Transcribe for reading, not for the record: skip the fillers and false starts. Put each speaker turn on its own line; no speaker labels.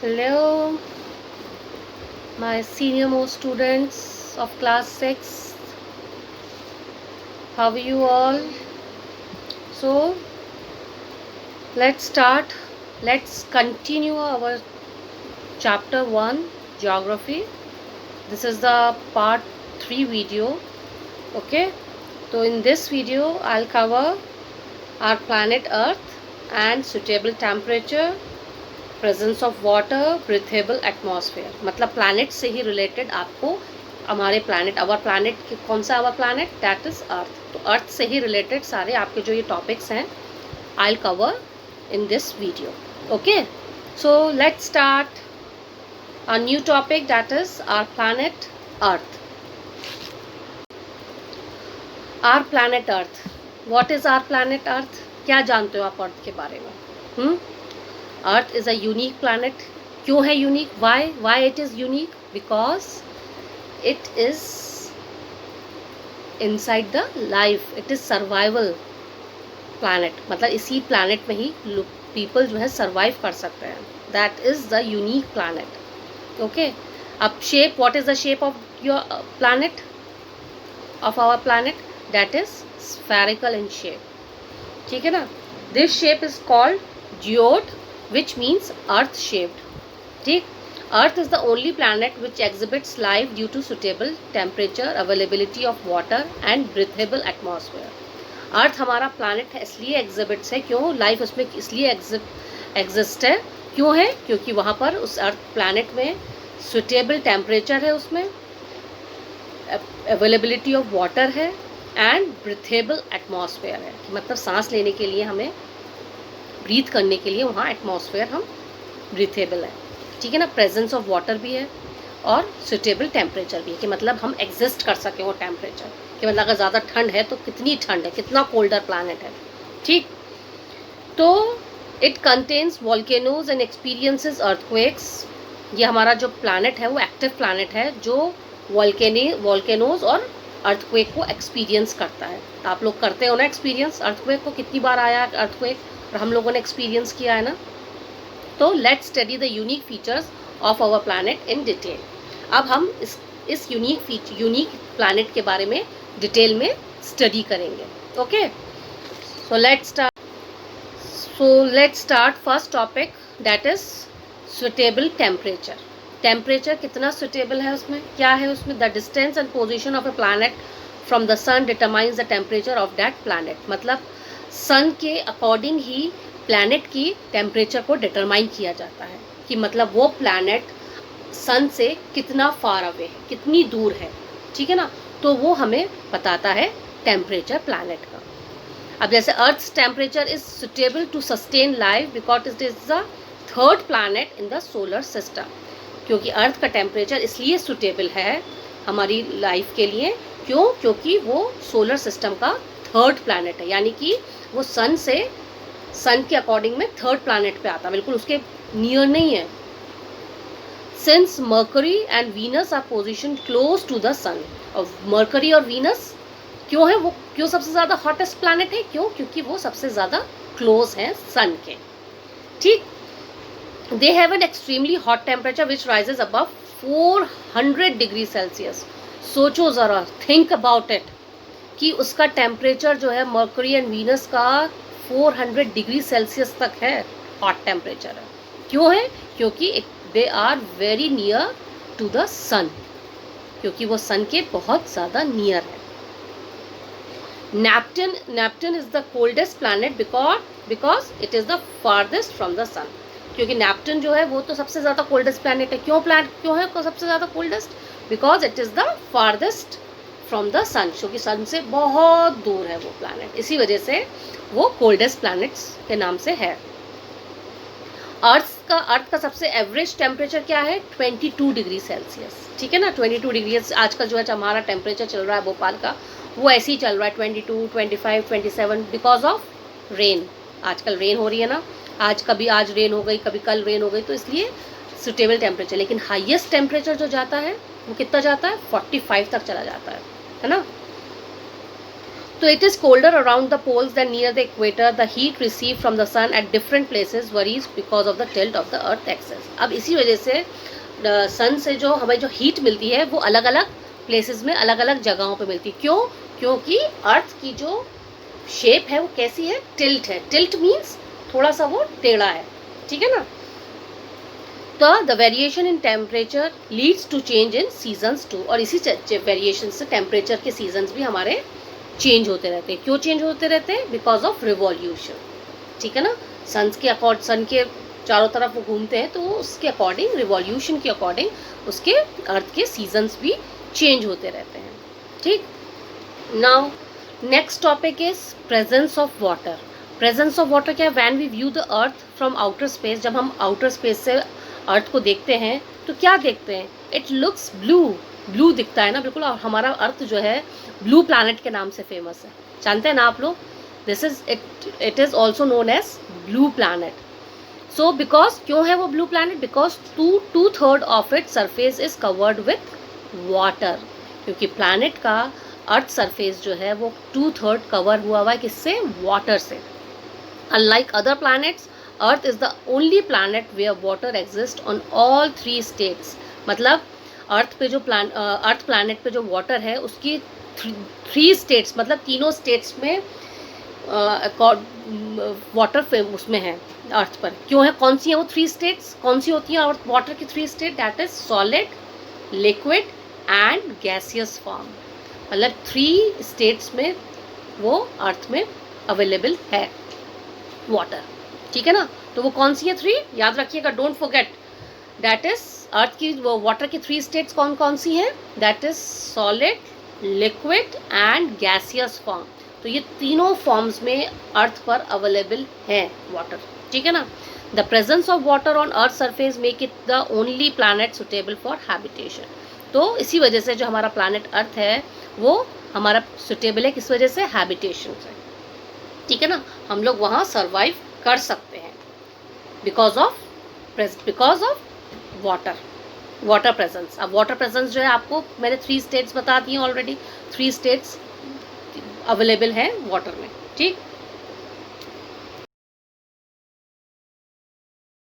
Hello, my senior most students of class 6. How are you all? So, let's start. Let's continue our chapter 1 geography. This is the part 3 video. Okay, so in this video, I'll cover our planet Earth and suitable temperature, presence of water, breathable atmosphere. मतलब planet से ही related आपको हमारे planet, our planet, कौन सा our planet, that is earth. तो अर्थ से ही related सारे आपके जो ये टॉपिक्स हैं I will cover in this video. Okay, so let's start a new topic that is our planet Earth. Our planet Earth. What is our planet Earth? क्या जानते हो आप अर्थ के बारे में? Earth is a unique planet. क्यों है unique? Why it is unique? Because it is inside the life. It is survival planet. मतलब इसी planet में ही people जो है survive कर सकते हैं. That is the unique planet. Okay. अब shape, what is the shape of your planet? Of our planet? That is spherical in shape. ठीक है ना? This shape is called geode, which means earth shaped. ठीक. Earth is the only planet which exhibits life due to suitable temperature, availability of water and breathable atmosphere. अर्थ हमारा planet है इसलिए exhibits है. क्यों? Life उसमें इसलिए एग्जिस्ट है. क्यों है? क्योंकि वहाँ पर उस अर्थ प्लानट में सुटेबल टेम्परेचर है, उसमें अवेलेबिलिटी ऑफ वाटर है एंड ब्रीथेबल एटमॉस्फेयर है. मतलब सांस लेने के लिए, हमें ब्रीथ करने के लिए वहाँ एटमॉस्फेयर हम ब्रीथेबल है. ठीक है ना? प्रेजेंस ऑफ वाटर भी है और सुटेबल टेम्परेचर भी है कि मतलब हम एग्जिस्ट कर सकें वो टेम्परेचर. कि मतलब अगर ज़्यादा ठंड है तो कितनी ठंड है, कितना कोल्डर प्लानट है. ठीक. तो it contains volcanoes and experiences earthquakes. ये हमारा जो प्लानट है वो एक्टिव प्लानट है जो वॉल्केनोज और अर्थक्वेक को एक्सपीरियंस करता है. तो आप लोग करते हो ना एक्सपीरियंस अर्थक्वेक को? कितनी बार आया अर्थक्वेक और हम लोगों ने एक्सपीरियंस किया है ना. तो let's study the unique features of our planet in detail. अब हम इस यूनिक प्लैनेट के बारे में डिटेल में स्टडी करेंगे. Okay, so let's start first topic that is suitable temperature. Temperature कितना सुटेबल है उसमें, क्या है उसमें? The distance and position of a planet from the sun determines the temperature of that planet. मतलब सन के अकॉर्डिंग ही प्लैनेट की टेम्परेचर को डिटरमाइन किया जाता है कि मतलब वो प्लैनेट सन से कितना फार अवे है, कितनी दूर है. ठीक है ना? तो वो हमें बताता है टेम्परेचर प्लैनेट का. अब जैसे earth's temperature is suitable to sustain life because it is the third planet in the solar system. क्योंकि अर्थ का टेम्परेचर इसलिए सुटेबल है हमारी लाइफ के लिए. क्यों? क्योंकि वो सोलर सिस्टम का थर्ड प्लैनेट है. यानी कि वो सन के अकॉर्डिंग में थर्ड प्लैनेट पे आता है, बिल्कुल उसके नियर नहीं है. Since Mercury and Venus are position close to the sun. और मर्करी और वीनस क्यों है, वो क्यों सबसे ज़्यादा हॉटेस्ट प्लैनेट है? क्यों? क्योंकि वो सबसे ज़्यादा क्लोज हैं सन के. ठीक. They have an extremely hot temperature which rises above 400 degree Celsius. सोचो ज़रा, थिंक अबाउट इट कि उसका टेम्परेचर जो है मर्करी एंड वीनस का 400 डिग्री सेल्सियस तक है, हॉट टेम्परेचर है. क्यों है? क्योंकि they are very near to the sun. क्योंकि वो सन के बहुत ज़्यादा नियर है. Neptune is the coldest planet because it is the farthest from the sun. क्योंकि नेपट्टून जो है वो तो सबसे ज़्यादा कोल्डेस्ट प्लैनेट है. क्यों है सबसे ज़्यादा coldest? Because it is the farthest from the sun. क्योंकि सन से बहुत दूर है वो प्लैनेट, इसी वजह से वो कोल्डेस्ट प्लैनेट्स के नाम से है. अर्थ का सबसे एवरेज टेम्परेचर क्या है? 22 डिग्री सेल्सियस. ठीक है ना? 22 डिग्री. आजकल जो है हमारा टेम्परेचर चल रहा है भोपाल का, वो ऐसे ही चल रहा है 22, 25, 27 बिकॉज ऑफ रेन. आजकल रेन हो रही है ना. आज रेन हो गई, कभी कल रेन हो गई, तो इसलिए सुटेबल टेम्परेचर. लेकिन हाईएस्ट टेम्परेचर जो जाता है वो कितना जाता है? 45 तक चला जाता है ना. तो it is colder around the poles than near the equator, the heat receive from the sun at different places varies because of the tilt of the earth axis. अब इसी वजह से सन से जो हमें जो हीट मिलती है वो अलग अलग प्लेसेस में अलग अलग जगहों पे मिलती है। क्यों? क्योंकि अर्थ की जो शेप है वो कैसी है? टिल्ट है। टिल्ट मीन्स थोड़ा सा वो टेढ़ा है, ठीक है ना। तो the variation in temperature leads to change in seasons too, और इसी वेरिएशन से टेम्परेचर के सीजन्स भी हमारे चेंज होते रहते हैं। क्यों चेंज होते रहते हैं? बिकॉज ऑफ रिवॉल्यूशन, ठीक है ना। सन के चारों तरफ वो घूमते हैं, तो उसके अकॉर्डिंग, रिवॉल्यूशन के अकॉर्डिंग उसके अर्थ के सीजन्स भी चेंज होते रहते हैं, ठीक। Now next topic is presence of water. Presence of water क्या है? When we view the earth from outer space, जब हम आउटर स्पेस से अर्थ को देखते हैं तो क्या देखते हैं? इट लुक्स ब्लू, ब्लू दिखता है ना, बिल्कुल। और हमारा अर्थ जो है ब्लू प्लैनेट के नाम से फेमस है, जानते हैं ना आप लोग। This is it is also known as blue planet. So because क्यों है वो blue planet? Because 2/3 of it surface is covered with water, क्योंकि प्लैनेट का अर्थ सरफेस जो है वो 2/3 कवर हुआ हुआ है किससे? वाटर से। Unlike other planets, Earth is the only planet where water exists on all 3 states. मतलब अर्थ पे जो अर्थ प्लैनेट पे जो वाटर है उसकी 3 स्टेट्स, मतलब तीनों स्टेट्स में वाटर उसमें है अर्थ पर। क्यों है? कौन सी है वो 3 स्टेट्स? कौन सी होती हैं वाटर की 3 state? That is solid, liquid and gaseous form. मतलब 3 स्टेट्स में वो अर्थ में अवेलेबल है वाटर, ठीक है ना। तो वो कौन सी है? 3, याद रखिएगा, don't forget. That is earth की वो वाटर की 3 स्टेट्स कौन कौन सी हैं? That is solid, liquid and gaseous form. तो ये तीनों फॉर्म्स में अर्थ पर अवेलेबल है वाटर, ठीक है ना। The presence of water on earth surface make it the only planet suitable for habitation. तो इसी वजह से जो हमारा प्लैनेट अर्थ है वो हमारा सुटेबल है, किस वजह से? हैबिटेशन से, ठीक है ना। हम लोग वहाँ सर्वाइव कर सकते हैं बिकॉज ऑफ वाटर प्रेजेंस। अब वाटर प्रेजेंस जो है आपको मैंने 3 स्टेट्स बता दी हैं ऑलरेडी। 3 स्टेट्स अवेलेबल हैं वाटर में, ठीक।